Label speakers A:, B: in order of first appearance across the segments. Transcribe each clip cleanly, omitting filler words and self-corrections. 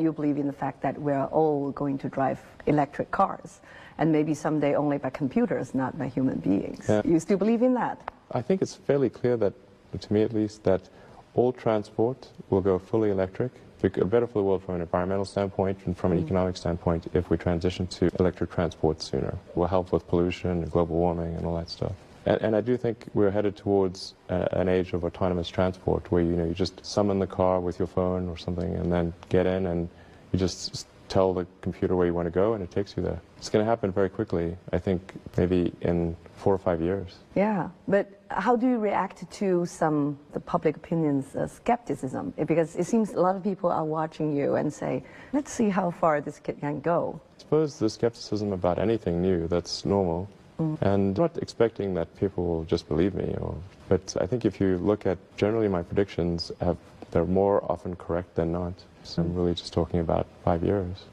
A: You believe in the fact that we're all going to drive electric cars, and maybe someday only by computers, not by human beings.
B: Yeah.
A: You still believe in that?
B: I think it's fairly clear that, to me at least, that all transport will go fully electric. Better for the world from an environmental standpoint and from an economic standpoint if we transition to electric transport sooner. It will help with pollution and global warming and all that stuff. And I do think we're headed towards an age of autonomous transport where you just summon the car with your phone or something and then get in and you just tell the computer where you want to go and it takes you there. It's going to happen very quickly, I think maybe in 4 or 5 years.
A: Yeah, but how do you react to the public opinion's skepticism? Because it seems a lot of people are watching you and say, let's see how far this can go.
B: I suppose the skepticism about anything new, that's normal. And I'm not expecting that people will just believe me. But I think if you look at generally my predictions, they're more often correct than not. So I'm really just talking about 5 years.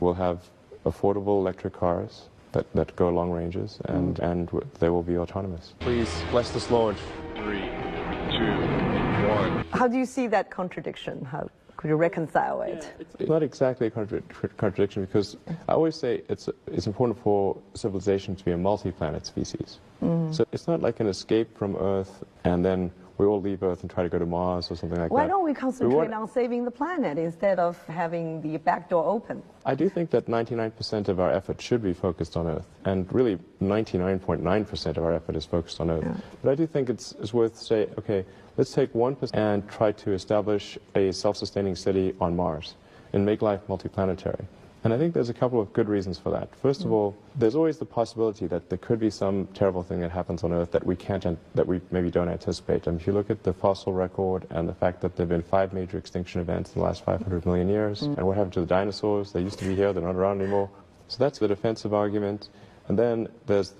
B: We'll have affordable electric cars that go long ranges, and they will be autonomous.
C: Please bless this launch. 3, 2, 1.
A: How do you see that contradiction? How could you reconcile it?
B: It's not exactly a contradiction because I always say it's important for civilization to be a multi-planet species. So it's not like an escape from Earth and then we all leave Earth and try to go to Mars or something like that.
A: Why don't we concentrate on saving the planet instead of having the back door open?
B: I do think that 99% of our effort should be focused on Earth. And really 99.9% of our effort is focused on Earth. Yeah. But I do think it's worth saying, okay, let's take 1% and try to establish a self-sustaining city on Mars and make life multiplanetary. And I think there's a couple of good reasons for that. First of all, there's always the possibility that there could be some terrible thing that happens on Earth that we maybe don't anticipate. And if you look at the fossil record and the fact that there have been 5 major extinction events in the last 500 million years, and what happened to the dinosaurs? They used to be here, they're not around anymore. So that's the defensive argument. And then there's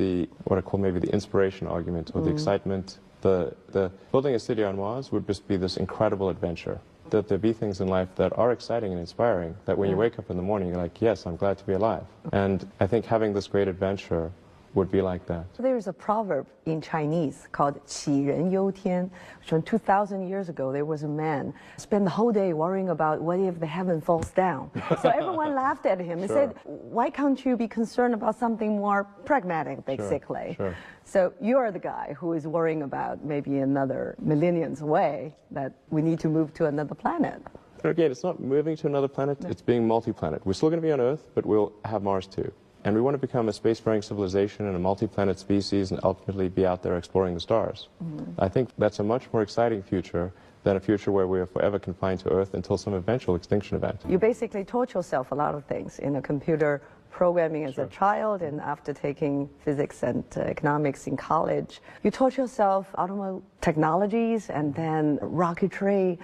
B: what I call maybe the inspiration argument or the excitement. The building a city on Mars would just be this incredible adventure. That there be things in life that are exciting and inspiring, that when you wake up in the morning, you're like, yes, I'm glad to be alive. And I think having this great adventure would be like that.
A: There is a proverb in Chinese called 杞人忧天. So 2,000 years ago, there was a man spent the whole day worrying about what if the heaven falls down. So everyone laughed at him and said, why can't you be concerned about something more pragmatic, basically?
B: Sure.
A: So you're the guy who is worrying about maybe another millenniums away that we need to move to another planet.
B: Again, it's not moving to another planet, it's being multi-planet. We're still going to be on Earth, but we'll have Mars too. And we want to become a spacefaring civilization and a multi-planet species and ultimately be out there exploring the stars. I think that's a much more exciting future than a future where we are forever confined to Earth until some eventual extinction event.
A: You basically taught yourself a lot of things in a computer programming as a child, and after taking physics and economics in college. You taught yourself automobile technologies and then rocketry,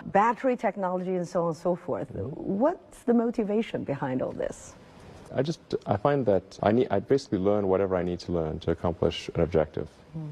A: battery technology, and so on and so forth. What's the motivation behind all this?
B: I find that I basically learn whatever I need to learn to accomplish an objective.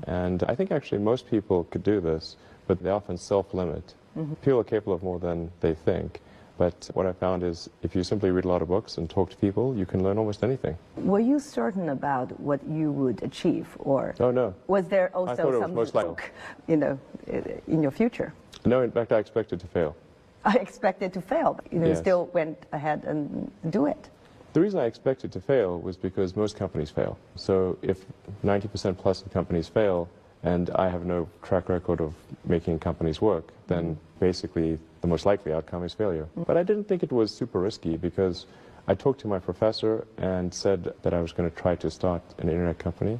B: And I think actually most people could do this, but they often self-limit. People are capable of more than they think. But what I found is if you simply read a lot of books and talk to people, you can learn almost anything.
A: Were you certain about what you would achieve, or
B: oh, no.
A: Was there also some hope, in your future?
B: No, in fact, I expected to fail.
A: I expected to fail, but you still went ahead and do it.
B: The reason I expected to fail was because most companies fail. So if 90% plus of companies fail, and I have no track record of making companies work, then basically the most likely outcome is failure. But I didn't think it was super risky because I talked to my professor and said that I was going to try to start an internet company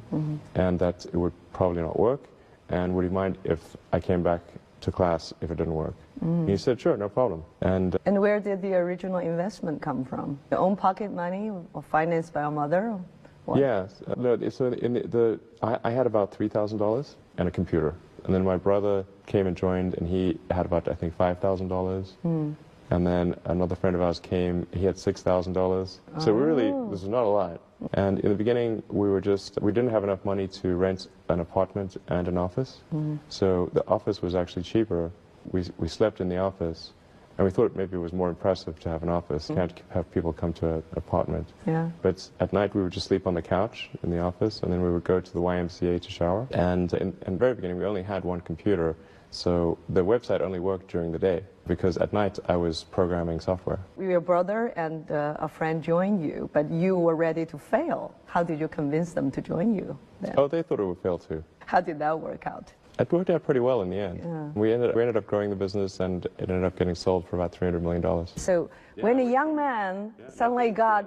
B: and that it would probably not work, and would he mind if I came back to class if it didn't work. He said, sure, no problem. And
A: where did the original investment come from? Your own pocket money or financed by your mother? What?
B: Yes. No, so I had about $3,000 and a computer. And then my brother came and joined, and he had about, I think, $5,000. And then another friend of ours came, he had $6,000. So really, this is not a lot. And in the beginning, we didn't have enough money to rent an apartment and an office. So the office was actually cheaper. We slept in the office, and we thought maybe it was more impressive to have an office. You can't have people come to an apartment.
A: Yeah.
B: But at night, we would just sleep on the couch in the office, and then we would go to the YMCA to shower. And in the very beginning, we only had one computer, So the website only worked during the day because at night I was programming software.
A: Your brother and a friend joined you, but you were ready to fail. How did you convince them to join you then?
B: Oh, they thought it would fail too.
A: How did that work out?
B: It worked out pretty well in the end.
A: Yeah.
B: We ended up growing the business, and it ended up getting sold for about $300 million.
A: So when a young man suddenly got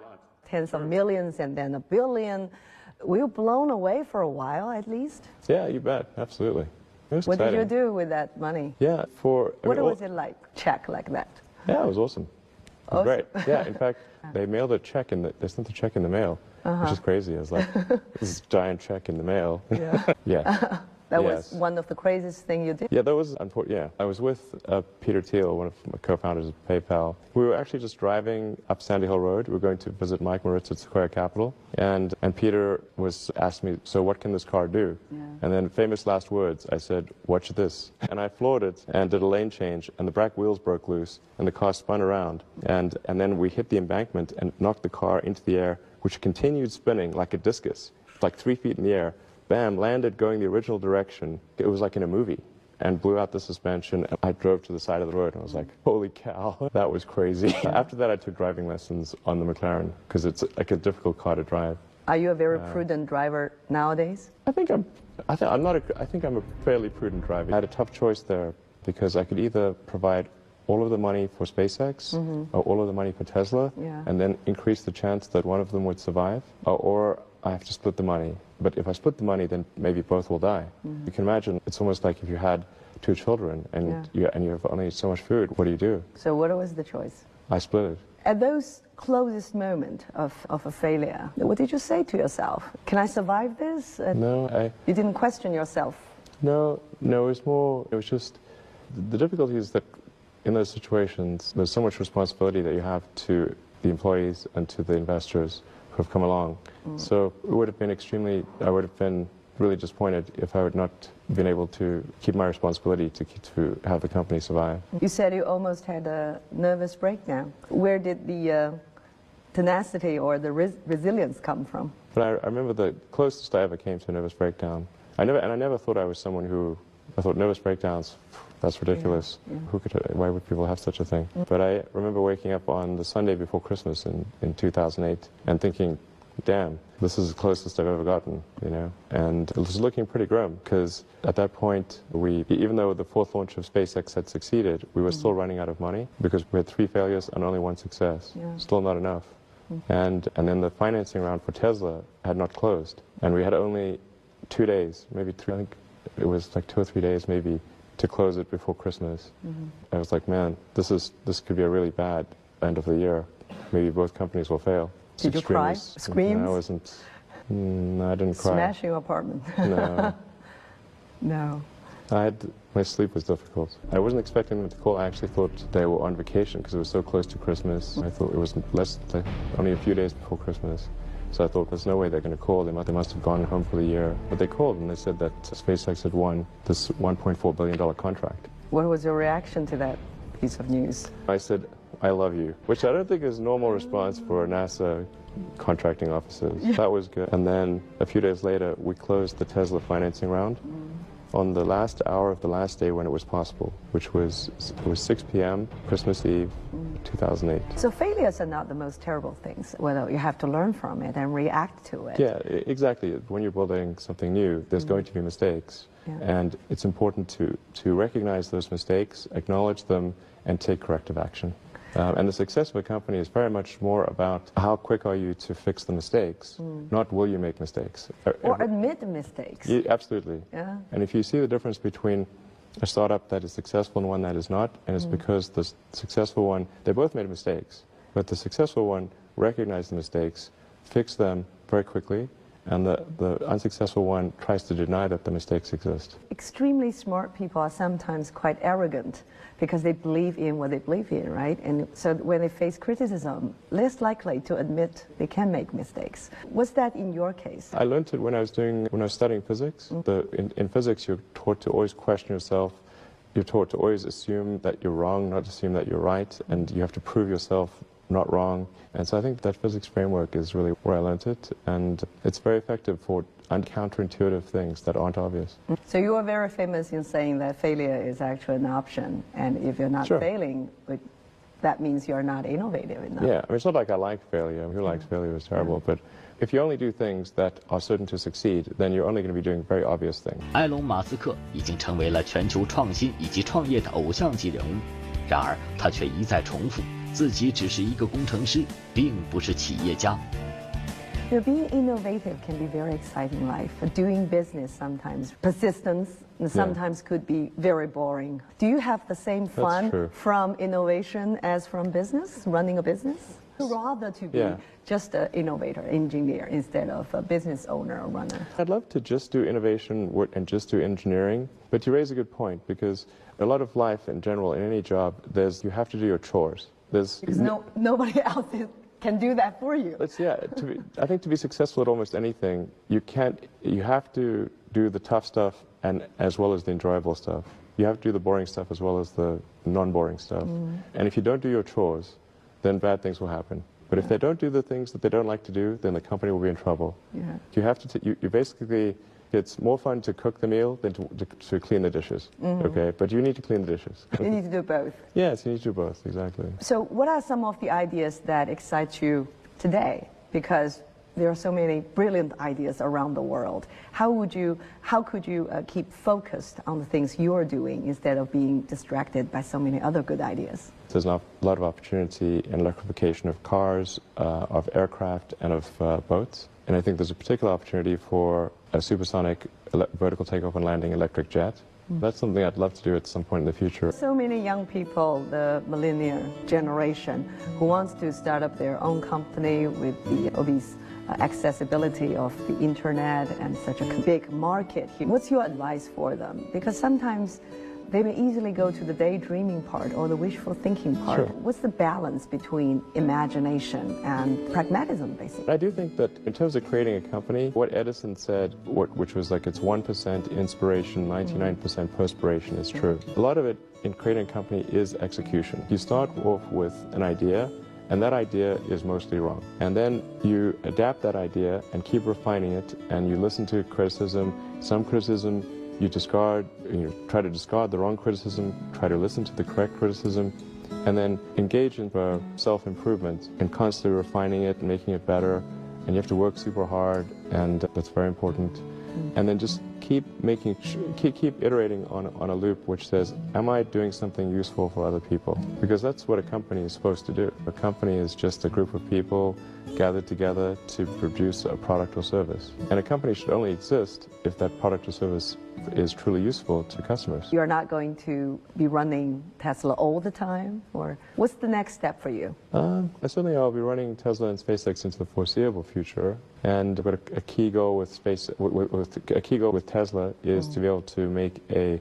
A: tens of millions and then $1 billion, were you blown away for a while at least?
B: Yeah, you bet. Absolutely. It was
A: What
B: exciting.
A: did you do with that money?
B: Yeah,
A: What was it like, check like that?
B: Yeah, it was awesome. It was
A: Awesome.
B: great. Yeah, in fact, they mailed a check they sent the check in the mail, which is crazy. I was like, this giant check in the mail.
A: Yeah.
B: Yeah.
A: That
B: Yes.
A: was one of the craziest things you did?
B: Yeah, that was unfortunate. Yeah, I was with Peter Thiel, one of my co-founders of PayPal. We were actually just driving up Sandy Hill Road. We were going to visit Mike Moritz at Sequoia Capital, and Peter was asking me, so what can this car do?
A: Yeah.
B: And then famous last words, I said, watch this. And I floored it and did a lane change, and the back wheels broke loose, and the car spun around. And then we hit the embankment and knocked the car into the air, which continued spinning like a discus, like 3 feet in the air. Bam, landed going the original direction. It was like in a movie, and blew out the suspension. And I drove to the side of the road, and I was like, holy cow, that was crazy. After that, I took driving lessons on the McLaren, because it's like a difficult car to drive.
A: Are you a very prudent driver nowadays?
B: I think I'm a fairly prudent driver. I had a tough choice there, because I could either provide all of the money for SpaceX, or all of the money for Tesla, and then increase the chance that one of them would survive, or I have to split the money. But if I split the money, then maybe both will die. You can imagine, it's almost like if you had 2 children and you have only so much food, what do you do?
A: So what was the choice?
B: I split it.
A: At those closest moment of a failure, what did you say to yourself? Can I survive this?
B: No,
A: You didn't question yourself?
B: No, it was just, the difficulty is that in those situations, there's so much responsibility that you have to the employees and to the investors who have come along. So it would have been I would have been really disappointed if I had not been able to keep my responsibility to have the company survive.
A: You said you almost had a nervous breakdown. Where did the tenacity or the resilience come from?
B: But I remember the closest I ever came to a nervous breakdown. I never thought I was someone I thought nervous breakdowns, that's ridiculous. Why would people have such a thing? But I remember waking up on the Sunday before Christmas in 2008 and thinking, damn, this is the closest I've ever gotten, you know? And it was looking pretty grim, because at that point, even though the 4th launch of SpaceX had succeeded, we were still running out of money, because we had 3 failures and only 1 success. Still not enough. And then the financing round for Tesla had not closed, and we had only 2 days, maybe 3, I think it was like 2 or 3 days maybe, to close it before Christmas. I was like, man, this could be a really bad end of the year. Maybe both companies will fail.
A: Did you cry? Screams?
B: No, I didn't cry.
A: Smash your apartment?
B: No.
A: No.
B: My sleep was difficult. I wasn't expecting them to call. I actually thought they were on vacation because it was so close to Christmas. I thought it was only a few days before Christmas. So I thought, there's no way they're going to call. They must have gone home for the year. But they called, and they said that SpaceX had won this $1.4 billion contract.
A: What was your reaction to that piece of news?
B: I said, I love you, which I don't think is a normal response for NASA contracting officers. That was good. And then a few days later, we closed the Tesla financing round on the last hour of the last day when it was possible, which was 6 p.m., Christmas Eve, 2008.
A: So failures are not the most terrible things. Well, you have to learn from it and react to it.
B: Yeah, exactly. When you're building something new, there's going to be mistakes. And it's important to recognize those mistakes, acknowledge them, and take corrective action. And the success of a company is very much more about how quick are you to fix the mistakes, not will you make mistakes.
A: Or admit mistakes.
B: Yeah, absolutely.
A: Yeah.
B: And if you see the difference between a startup that is successful and one that is not, and it's because the successful one, they both made mistakes, but the successful one recognized the mistakes, fixed them very quickly, and the unsuccessful one tries to deny that the mistakes exist.
A: Extremely smart people are sometimes quite arrogant because they believe in what they believe in, right? And so when they face criticism, less likely to admit they can make mistakes. Was that in your case?
B: I learned it when I was studying physics. In physics, you're taught to always question yourself. You're taught to always assume that you're wrong, not assume that you're right, and you have to prove yourself not wrong. And so I think that physics framework is really where I learned it, and it's very effective for counterintuitive things that aren't obvious.
A: So you are very famous in saying that failure is actually an option, and if you're not
B: Sure.
A: failing, that means you're not innovative enough.
B: Yeah, I mean, it's not like I like failure. Who likes failure is terrible. But if you only do things that are certain to succeed, then you're only going to be doing very obvious things.
D: 埃隆·马斯克已经成为了全球创新以及创业的偶像级人物，然而他却一再重复自己只是一个工程师，并不是企业家。
A: You know, being innovative can be very exciting in life. Doing business sometimes, persistence, and sometimes could be very boring. Do you have the same fun
B: true.
A: from innovation as from business, running a business? Rather to be just an innovator, engineer, instead of a business owner or runner.
B: I'd love to just do innovation and just do engineering, but you raise a good point, because a lot of life in general, in any job, you have to do your chores.
A: Because nobody else can do that for you.
B: I think to be successful at almost anything, you have to do the tough stuff and as well as the enjoyable stuff. You have to do the boring stuff as well as the non-boring stuff. And if you don't do your chores, then bad things will happen. But if they don't do the things that they don't like to do, then the company will be in trouble.
A: Yeah.
B: You have to, you basically, it's more fun to cook the meal than to clean the dishes, okay? But you need to clean the dishes.
A: You need to do both.
B: Yes, you need to do both, exactly.
A: So what are some of the ideas that excite you today? Because there are so many brilliant ideas around the world. How could you keep focused on the things you're doing instead of being distracted by so many other good ideas?
B: There's a lot of opportunity in electrification of cars, of aircraft, and of boats. And I think there's a particular opportunity for a supersonic vertical takeoff and landing electric jet. That's something I'd love to do at some point in the future.
A: So many young people, the millennial generation, who wants to start up their own company with all these accessibility of the internet and such a big market here. What's your advice for them? Because sometimes they may easily go to the daydreaming part or the wishful thinking part.
B: Sure.
A: What's the balance between imagination and pragmatism, basically?
B: I do think that in terms of creating a company, what Edison said, which was like it's 1% inspiration, 99% perspiration, is true. A lot of it in creating a company is execution. You start off with an idea, and that idea is mostly wrong. And then you adapt that idea and keep refining it, and you listen to criticism. Some criticism you discard, you try to discard the wrong criticism, try to listen to the correct criticism, and then engage in self-improvement and constantly refining it and making it better. And you have to work super hard, and that's very important. And then just keep iterating on a loop which says, am I doing something useful for other people? Because that's what a company is supposed to do. A company is just a group of people gathered together to produce a product or service. And a company should only exist if that product or service is truly useful to customers.
A: You're not going to be running Tesla all the time? Or what's the next step for you?
B: Certainly I'll be running Tesla and SpaceX into the foreseeable future. And but a key goal with Tesla is to be able to make an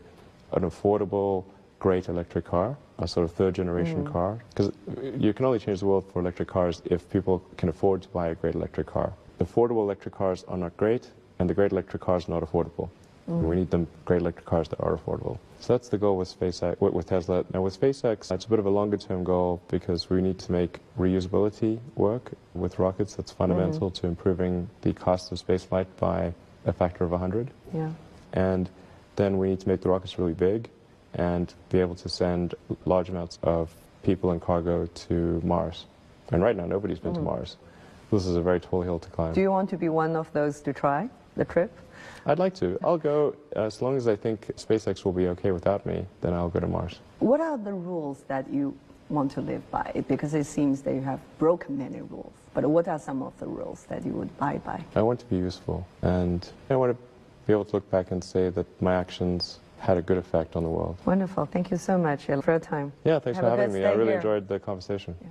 B: affordable, great electric car, a sort of third-generation car. Because you can only change the world for electric cars if people can afford to buy a great electric car. Affordable electric cars are not great, and the great electric cars are not affordable. We need them great electric cars that are affordable. So that's the goal with SpaceX, with Tesla. Now with SpaceX, it's a bit of a longer-term goal because we need to make reusability work with rockets. That's fundamental to improving the cost of spaceflight by a factor of 100.
A: Yeah.
B: And then we need to make the rockets really big and be able to send large amounts of people and cargo to Mars. And right now, nobody's been to Mars. This is a very tall hill to climb.
A: Do you want to be one of those to try the trip?
B: I'd like to. I'll go as long as I think SpaceX will be okay without me, then I'll go to Mars.
A: What are the rules that you want to live by? Because it seems that you have broken many rules. But what are some of the rules that you would abide by?
B: I want to be useful, and I want to be able to look back and say that my actions had a good effect on the world.
A: Wonderful. Thank you so much for your time.
B: Yeah, thanks
A: Have
B: for
A: a
B: having
A: good
B: me. I
A: stay
B: really
A: here.
B: enjoyed the conversation.
A: Yeah.